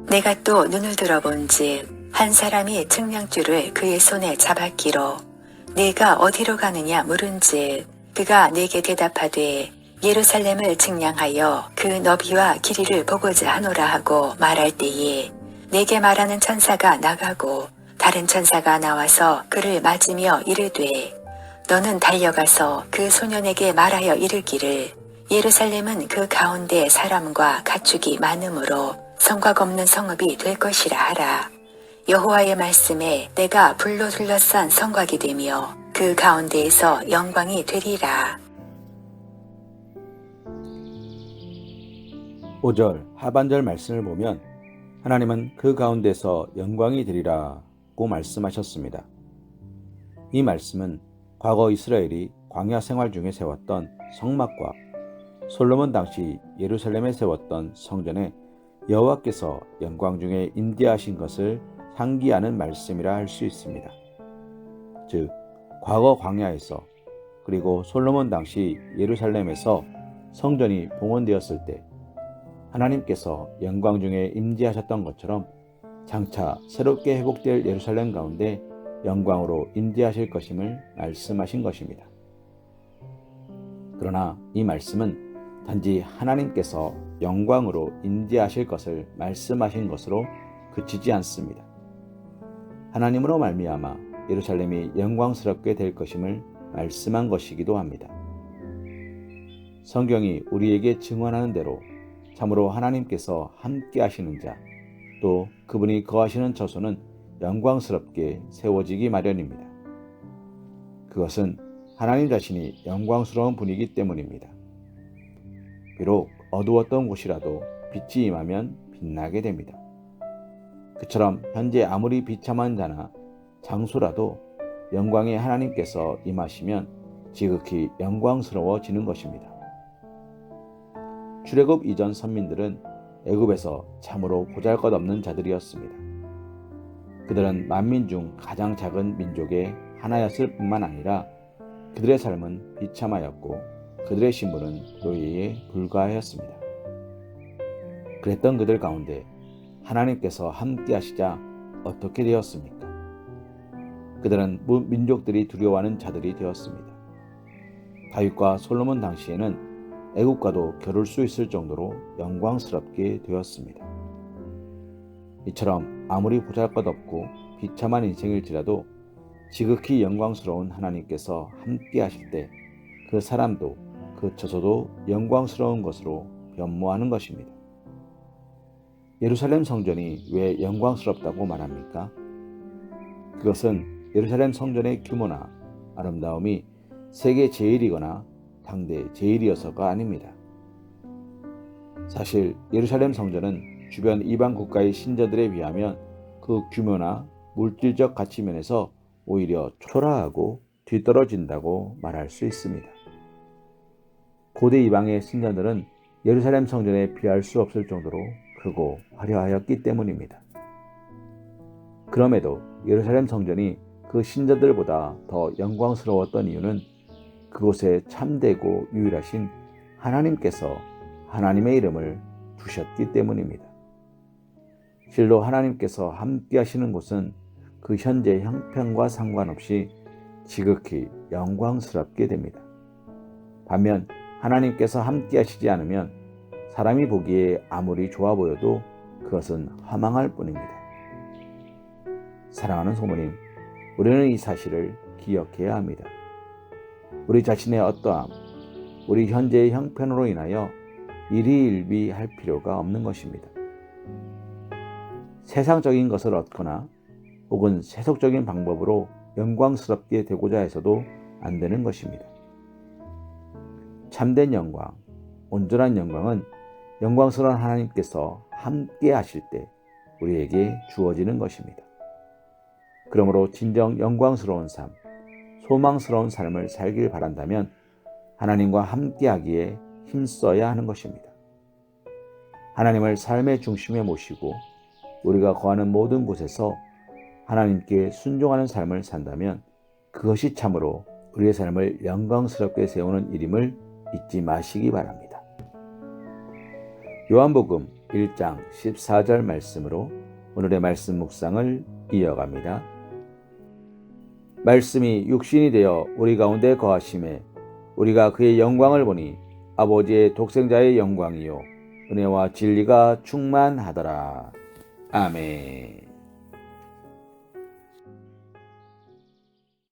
내가 또 눈을 들어본즉 한 사람이 측량줄을 그의 손에 잡았기로 네가 어디로 가느냐 물은즉 그가 네게 대답하되 예루살렘을 측량하여 그 너비와 길이를 보고자 하노라 하고 말할 때에 네게 말하는 천사가 나가고 다른 천사가 나와서 그를 맞으며 이르되 너는 달려가서 그 소년에게 말하여 이르기를 예루살렘은 그 가운데 사람과 가축이 많으므로 성곽 없는 성읍이 될 것이라 하라. 여호와의 말씀에 내가 불로 둘러싼 성곽이 되며 그 가운데에서 영광이 되리라. 5절 하반절 말씀을 보면 하나님은 그 가운데서 영광이 되리라고 말씀하셨습니다. 이 말씀은 과거 이스라엘이 광야 생활 중에 세웠던 성막과 솔로몬 당시 예루살렘에 세웠던 성전에 여호와께서 영광 중에 임재하신 것을 상기하는 말씀이라 할 수 있습니다. 즉 과거 광야에서 그리고 솔로몬 당시 예루살렘에서 성전이 봉헌되었을 때 하나님께서 영광 중에 임재하셨던 것처럼 장차 새롭게 회복될 예루살렘 가운데 영광으로 임재하실 것임을 말씀하신 것입니다. 그러나 이 말씀은 단지 하나님께서 영광으로 임재하실 것을 말씀하신 것으로 그치지 않습니다. 하나님으로 말미암아 예루살렘이 영광스럽게 될 것임을 말씀한 것이기도 합니다. 성경이 우리에게 증언하는 대로 참으로 하나님께서 함께 하시는 자, 또 그분이 거하시는 처소는 영광스럽게 세워지기 마련입니다. 그것은 하나님 자신이 영광스러운 분이기 때문입니다. 비록 어두웠던 곳이라도 빛이 임하면 빛나게 됩니다. 그처럼 현재 아무리 비참한 자나 장소라도 영광의 하나님께서 임하시면 지극히 영광스러워지는 것입니다. 출애굽 이전 선민들은 애굽에서 참으로 보잘것없는 자들이었습니다. 그들은 만민 중 가장 작은 민족의 하나였을 뿐만 아니라 그들의 삶은 비참하였고 그들의 신분은 노예에 불과하였습니다. 그랬던 그들 가운데 하나님께서 함께 하시자 어떻게 되었습니까? 그들은 민족들이 두려워하는 자들이 되었습니다. 다윗과 솔로몬 당시에는 애국과도 겨룰 수 있을 정도로 영광스럽게 되었습니다. 이처럼 아무리 보잘것없고 비참한 인생일지라도 지극히 영광스러운 하나님께서 함께 하실 때 그 사람도 그 처소도 영광스러운 것으로 변모하는 것입니다. 예루살렘 성전이 왜 영광스럽다고 말합니까? 그것은 예루살렘 성전의 규모나 아름다움이 세계 제일이거나 당대 제일이어서가 아닙니다. 사실 예루살렘 성전은 주변 이방 국가의 신자들에 비하면 그 규모나 물질적 가치 면에서 오히려 초라하고 뒤떨어진다고 말할 수 있습니다. 고대 이방의 신자들은 예루살렘 성전에 비할 수 없을 정도로 크고 화려하였기 때문입니다. 그럼에도 예루살렘 성전이 그 신자들보다 더 영광스러웠던 이유는 그곳에 참되고 유일하신 하나님께서 하나님의 이름을 두셨기 때문입니다. 실로 하나님께서 함께 하시는 곳은 그 현재 형편과 상관없이 지극히 영광스럽게 됩니다. 반면 하나님께서 함께 하시지 않으면 사람이 보기에 아무리 좋아 보여도 그것은 허망할 뿐입니다. 사랑하는 소모님, 우리는 이 사실을 기억해야 합니다. 우리 자신의 어떠함, 우리 현재의 형편으로 인하여 일희일비할 필요가 없는 것입니다. 세상적인 것을 얻거나 혹은 세속적인 방법으로 영광스럽게 되고자 해서도 안 되는 것입니다. 참된 영광, 온전한 영광은 영광스러운 하나님께서 함께 하실 때 우리에게 주어지는 것입니다. 그러므로 진정 영광스러운 삶, 소망스러운 삶을 살길 바란다면 하나님과 함께하기에 힘써야 하는 것입니다. 하나님을 삶의 중심에 모시고 우리가 거하는 모든 곳에서 하나님께 순종하는 삶을 산다면 그것이 참으로 우리의 삶을 영광스럽게 세우는 일임을 잊지 마시기 바랍니다. 요한복음 1장 14절 말씀으로 오늘의 말씀 묵상을 이어갑니다. 말씀이 육신이 되어 우리 가운데 거하심에 우리가 그의 영광을 보니 아버지의 독생자의 영광이요 은혜와 진리가 충만하더라. 아멘.